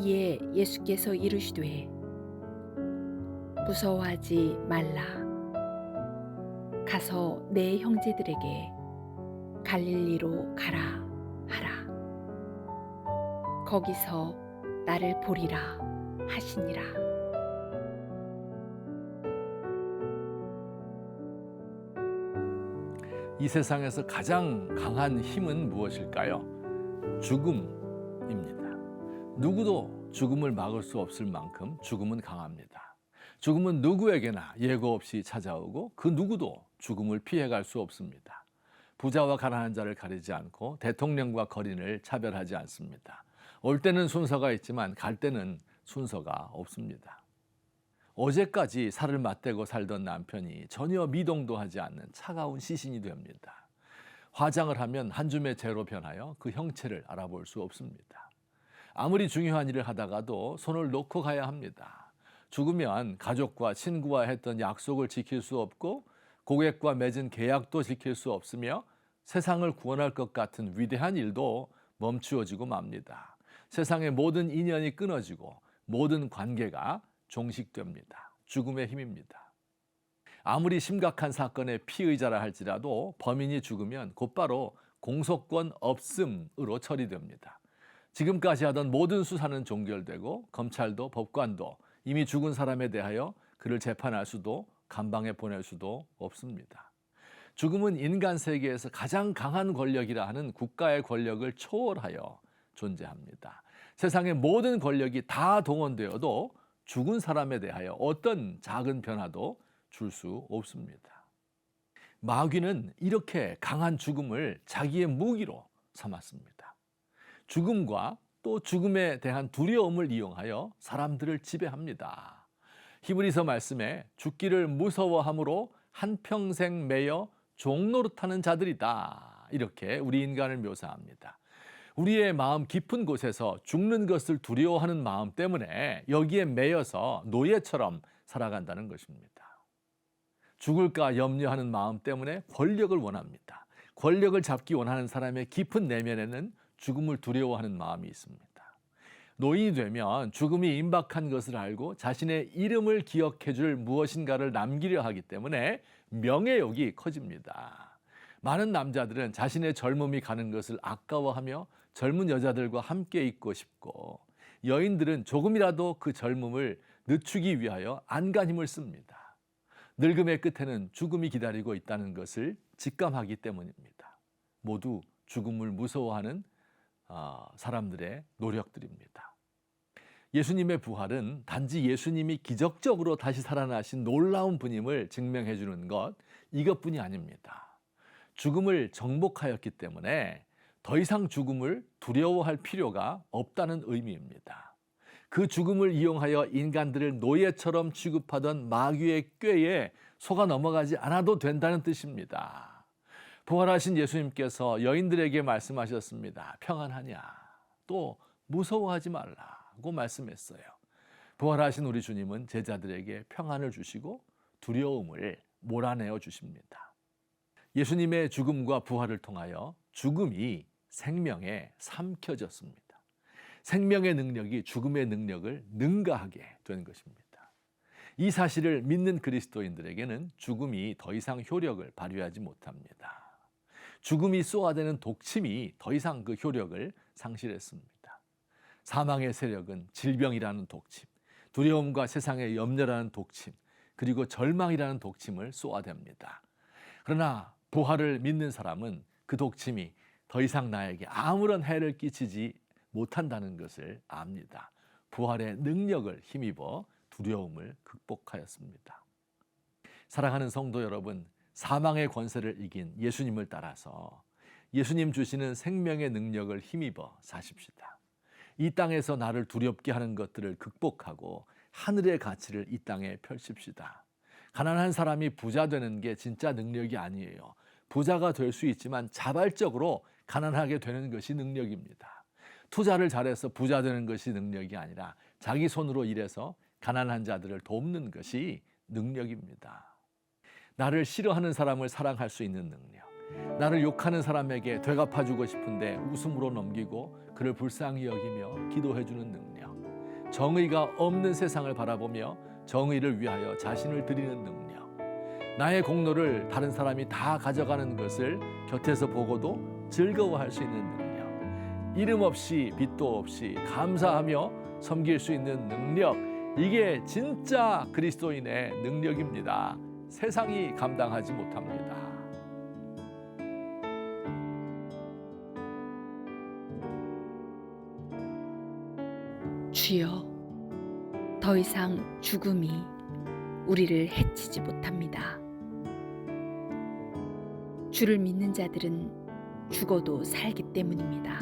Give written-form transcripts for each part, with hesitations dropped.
이에 예수께서 이르시되 무서워하지 말라. 가서 내 형제들에게 갈릴리로 가라 하라. 거기서 나를 보리라 하시니라. 이 세상에서 가장 강한 힘은 무엇일까요? 죽음입니다. 누구도 죽음을 막을 수 없을 만큼 죽음은 강합니다. 죽음은 누구에게나 예고 없이 찾아오고 그 누구도 죽음을 피해갈 수 없습니다. 부자와 가난한 자를 가리지 않고 대통령과 거린을 차별하지 않습니다. 올 때는 순서가 있지만 갈 때는 순서가 없습니다. 어제까지 살을 맞대고 살던 남편이 전혀 미동도 하지 않는 차가운 시신이 됩니다. 화장을 하면 한 줌의 재로 변하여 그 형체를 알아볼 수 없습니다. 아무리 중요한 일을 하다가도 손을 놓고 가야 합니다. 죽으면 가족과 친구와 했던 약속을 지킬 수 없고 고객과 맺은 계약도 지킬 수 없으며 세상을 구원할 것 같은 위대한 일도 멈추어지고 맙니다. 세상의 모든 인연이 끊어지고 모든 관계가 종식됩니다. 죽음의 힘입니다. 아무리 심각한 사건의 피의자라 할지라도 범인이 죽으면 곧바로 공소권 없음으로 처리됩니다. 지금까지 하던 모든 수사는 종결되고 검찰도 법관도 이미 죽은 사람에 대하여 그를 재판할 수도 감방에 보낼 수도 없습니다. 죽음은 인간 세계에서 가장 강한 권력이라 하는 국가의 권력을 초월하여 존재합니다. 세상의 모든 권력이 다 동원되어도 죽은 사람에 대하여 어떤 작은 변화도 줄 수 없습니다. 마귀는 이렇게 강한 죽음을 자기의 무기로 삼았습니다. 죽음과 또 죽음에 대한 두려움을 이용하여 사람들을 지배합니다. 히브리서 말씀에 죽기를 무서워함으로 한평생 매여 종노릇하는 자들이다. 이렇게 우리 인간을 묘사합니다. 우리의 마음 깊은 곳에서 죽는 것을 두려워하는 마음 때문에 여기에 매여서 노예처럼 살아간다는 것입니다. 죽을까 염려하는 마음 때문에 권력을 원합니다. 권력을 잡기 원하는 사람의 깊은 내면에는 죽음을 두려워하는 마음이 있습니다. 노인이 되면 죽음이 임박한 것을 알고 자신의 이름을 기억해 줄 무엇인가를 남기려 하기 때문에 명예욕이 커집니다. 많은 남자들은 자신의 젊음이 가는 것을 아까워하며 젊은 여자들과 함께 있고 싶고, 여인들은 조금이라도 그 젊음을 늦추기 위하여 안간힘을 씁니다. 늙음의 끝에는 죽음이 기다리고 있다는 것을 직감하기 때문입니다. 모두 죽음을 무서워하는 사람들의 노력들입니다. 예수님의 부활은 단지 예수님이 기적적으로 다시 살아나신 놀라운 분임을 증명해 주는 것, 이것뿐이 아닙니다. 죽음을 정복하였기 때문에 더 이상 죽음을 두려워할 필요가 없다는 의미입니다. 그 죽음을 이용하여 인간들을 노예처럼 취급하던 마귀의 꾀에 속아 넘어가지 않아도 된다는 뜻입니다. 부활하신 예수님께서 여인들에게 말씀하셨습니다. 평안하냐? 또 무서워하지 말라고 말씀했어요. 부활하신 우리 주님은 제자들에게 평안을 주시고 두려움을 몰아내어 주십니다. 예수님의 죽음과 부활을 통하여 죽음이 생명에 삼켜졌습니다. 생명의 능력이 죽음의 능력을 능가하게 된 것입니다. 이 사실을 믿는 그리스도인들에게는 죽음이 더 이상 효력을 발휘하지 못합니다. 죽음이 쏘아대는 독침이 더 이상 그 효력을 상실했습니다. 사망의 세력은 질병이라는 독침, 두려움과 세상의 염려라는 독침, 그리고 절망이라는 독침을 쏘아댑니다. 그러나 부활을 믿는 사람은 그 독침이 더 이상 나에게 아무런 해를 끼치지 못한다는 것을 압니다. 부활의 능력을 힘입어 두려움을 극복하였습니다. 사랑하는 성도 여러분, 사망의 권세를 이긴 예수님을 따라서 예수님 주시는 생명의 능력을 힘입어 사십시다. 이 땅에서 나를 두렵게 하는 것들을 극복하고 하늘의 가치를 이 땅에 펼칩시다. 가난한 사람이 부자 되는 게 진짜 능력이 아니에요. 부자가 될 수 있지만 자발적으로 가난하게 되는 것이 능력입니다. 투자를 잘해서 부자 되는 것이 능력이 아니라 자기 손으로 일해서 가난한 자들을 돕는 것이 능력입니다. 나를 싫어하는 사람을 사랑할 수 있는 능력, 나를 욕하는 사람에게 되갚아주고 싶은데 웃음으로 넘기고 그를 불쌍히 여기며 기도해주는 능력, 정의가 없는 세상을 바라보며 정의를 위하여 자신을 드리는 능력, 나의 공로를 다른 사람이 다 가져가는 것을 곁에서 보고도 즐거워할 수 있는 능력, 이름 없이 빚도 없이 감사하며 섬길 수 있는 능력, 이게 진짜 그리스도인의 능력입니다. 세상이 감당하지 못합니다. 주여, 더 이상 죽음이 우리를 해치지 못합니다. 주를 믿는 자들은 죽어도 살기 때문입니다.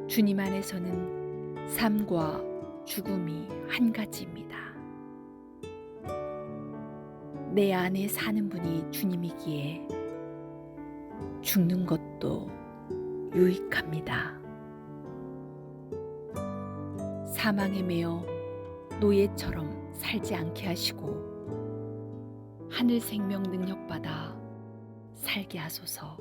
주님 안에서는 삶과 죽음이 한 가지입니다. 내 안에 사는 분이 주님이기에 죽는 것도 유익합니다. 사망에 매여 노예처럼 살지 않게 하시고 하늘 생명 능력 받아 살게 하소서.